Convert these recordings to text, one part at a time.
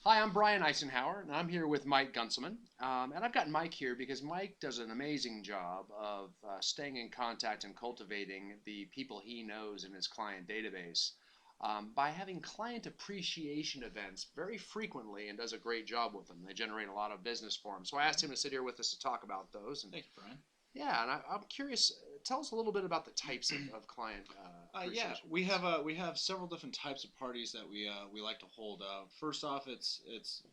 Hi, I'm Brian Eisenhower, and I'm here with Mike Gunselman. And I've got Mike here because Mike does an amazing job of staying in contact and cultivating the people he knows in his client database by having client appreciation events very frequently and does a great job with them. They generate a lot of business for him. So I asked him to sit here with us to talk about those. And Thank you, Brian. yeah, and I'm curious, tell us a little bit about the types of client Yeah, appreciation. we have several different types of parties that we like to hold. First off, it's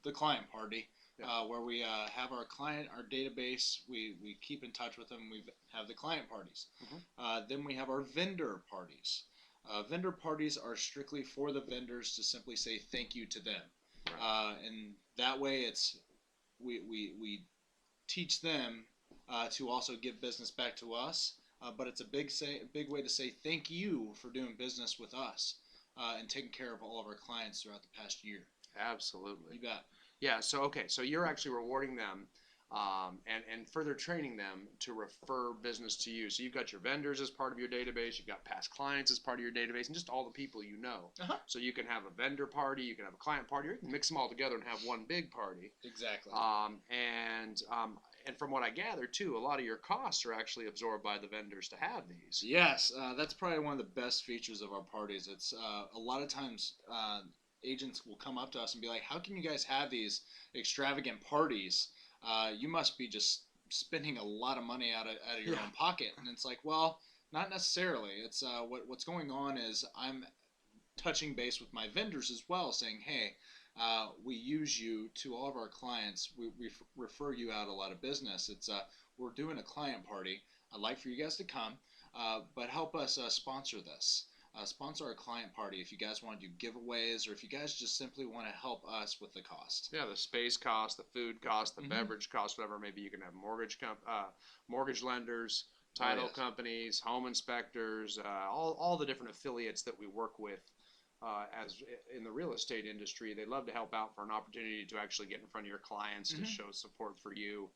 the client party, Yeah. where we have our client, our database. We keep in touch with them. We have the client parties. Mhm. Then we have our vendor parties. Vendor parties are strictly for the vendors to simply say thank you to them, Right. and that way we teach them to also give business back to us. But it's a big way to say thank you for doing business with us and taking care of all of our clients throughout the past year. Absolutely. You bet. Yeah, so okay, so you're actually rewarding them and further training them to refer business to you. So you've got your vendors as part of your database, you've got past clients as part of your database, and just all the people you know. Uh-huh. So you can have a vendor party, you can have a client party, or you can mix them all together and have one big party. Exactly. And from what I gather too, a lot of your costs are actually absorbed by the vendors to have these. Yes, that's probably one of the best features of our parties. It's a lot of times agents will come up to us and be like, "How can you guys have these extravagant parties? You must be just spending a lot of money out of your Yeah. own pocket." And it's like, well, not necessarily. It's what's going on is I'm touching base with my vendors as well, saying, "Hey, we use you to all of our clients. We refer you out a lot of business. We're doing a client party. I'd like for you guys to come, but help us sponsor this. Sponsor our client party if you guys want to do giveaways or if you guys just simply want to help us with the cost." Yeah, the space cost, the food cost, the Mm-hmm. beverage cost, whatever. Maybe you can have mortgage lenders, Oh title yes. companies, home inspectors, all the different affiliates that we work with. As in the real estate industry, they love to help out for an opportunity to actually get in front of your clients to Mm-hmm. show support for you,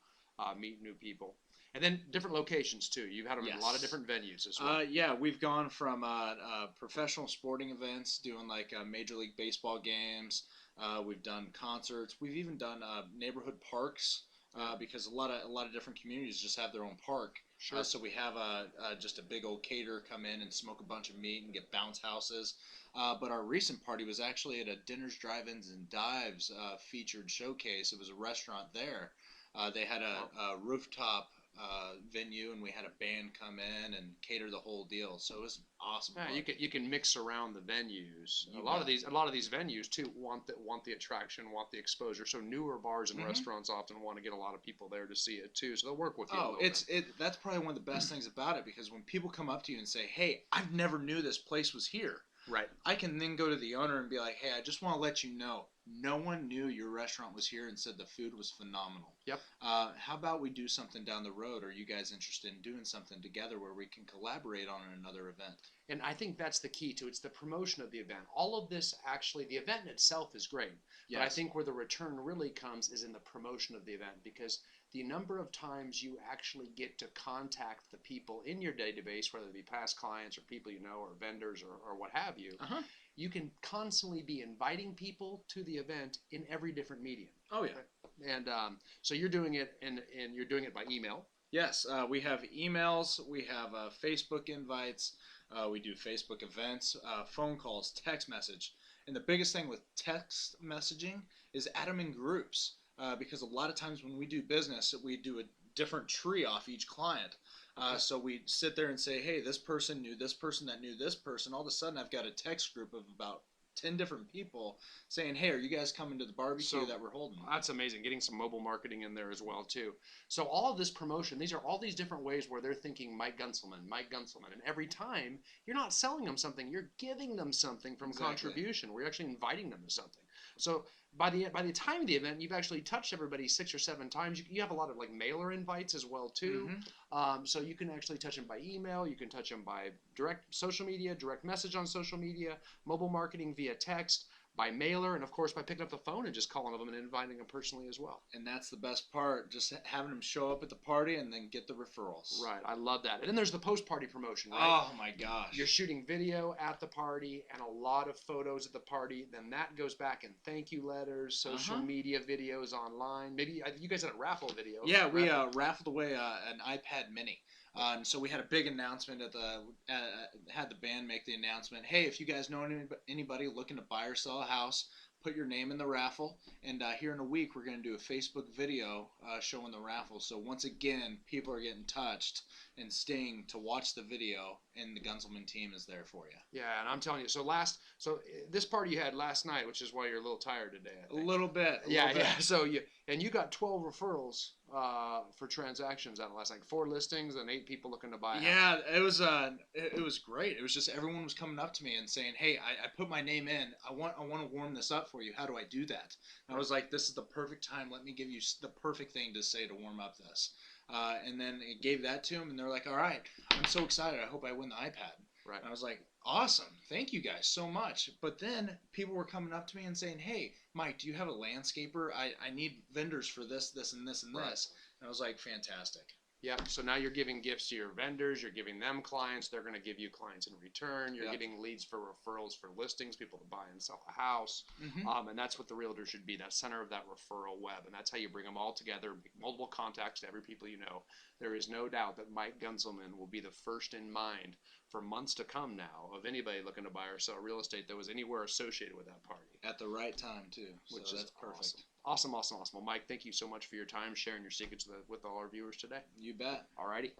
meet new people, and then different locations too. You've had them in a lot of Yes. different venues as well. Yeah, we've gone from professional sporting events, doing like Major League Baseball games. We've done concerts. We've even done neighborhood parks because a lot of different communities just have their own park. Sure. So we have just a big old caterer come in and smoke a bunch of meat and get bounce houses. But our recent party was actually at a Dinners, Drive-ins, and Dives featured showcase. It was a restaurant there. They had a rooftop venue, and we had a band come in and cater the whole deal. So it was awesome. Yeah, Fun. you can mix around the venues. You A lot of these venues too want the attraction, want the exposure. So newer bars and hmm restaurants often want to get a lot of people there to see it too. So they'll work with you a Oh, little it's bit. it. That's probably one of the best things about it because when people come up to you and say, "Hey, I've never knew this place was here," Right. I can then go to the owner and be like, "Hey, I just want to let you know, no one knew your restaurant was here and said the food was phenomenal. Yep. How about we do something down the road? Are you guys interested in doing something together where we can collaborate on another event?" And I think that's the key to it. It's the promotion of the event. All of this actually, the event in itself is great. But I Yes. think where the return really comes is in the promotion of the event because the number of times you actually get to contact the people in your database, whether it be past clients or people you know or vendors or what have you, Uh huh. you can constantly be inviting people to the event in every different medium. Oh yeah. And so you're doing it and you're doing it by email. Yes, we have emails, we have Facebook invites, we do Facebook events, phone calls, text message. And the biggest thing with text messaging is add them in groups because a lot of times when we do business, we do a different tree off each client. Okay. So we sit there and say, "Hey, this person knew this person that knew this person." All of a sudden, I've got a text group of about 10 different people saying, "Hey, are you guys coming to the barbecue So that we're holding?" that's amazing. Getting some mobile marketing in there as well too. So all of this promotion, these are all these different ways where they're thinking Mike Gunselman, and every time you're not selling them something, you're giving them something from Exactly. contribution. We're actually inviting them to something. So by the time of the event, you've actually touched everybody 6 or 7 times. You have a lot of like mailer invites as well too. Mm-hmm. So you can actually touch them by email. You can touch them by direct social media, direct message on social media, mobile marketing via text. by mailer, and of course by picking up the phone and just calling them and inviting them personally as well. And that's the best part, just having them show up at the party and then get the referrals. Right, I love that. And then there's the post-party promotion, right? Oh my gosh. You're shooting video at the party and a lot of photos at the party. Then that goes back in thank you letters, social media videos online. Maybe you guys had a raffle video. Yeah, we raffled away an iPad Mini. And so we had a big announcement had the band make the announcement. Hey, if you guys know anybody looking to buy or sell a house, put your name in the raffle. And here in a week, we're going to do a Facebook video showing the raffle. So once again, people are getting touched and sting to watch the video, and the Gunselman team is there for you. Yeah, and I'm telling you, so this party you had last night, which is why you're a little tired today, I think. A little bit. Yeah. So you got 12 referrals for transactions out of last night. 4 listings and 8 people looking to buy a house. Yeah, it was great. It was just everyone was coming up to me and saying, "Hey, I put my name in. I want to warm this up for you. How do I do that?" And I was like, "This is the perfect time. Let me give you the perfect thing to say to warm up this." And then it gave that to them, and they're like, "All right, I'm so excited. I hope I win the iPad." Right. And I was like, "Awesome. Thank you guys so much." But then people were coming up to me and saying, "Hey, Mike, do you have a landscaper? I need vendors for this, this, and this, and Right. this." And I was like, "Fantastic." Yeah, so now you're giving gifts to your vendors, you're giving them clients, they're going to give you clients in return, you're getting leads for referrals for listings, people to buy and sell a house, and that's what the realtor should be, that center of that referral web, and that's how you bring them all together, make multiple contacts to every people you know. There is no doubt that Mike Gunselman will be the first in mind for months to come now of anybody looking to buy or sell real estate that was anywhere associated with that party. At the right time, too. Which So is that's perfect. Awesome. Awesome. Well, Mike, thank you so much for your time, sharing your secrets with all our viewers today. You bet. Alrighty.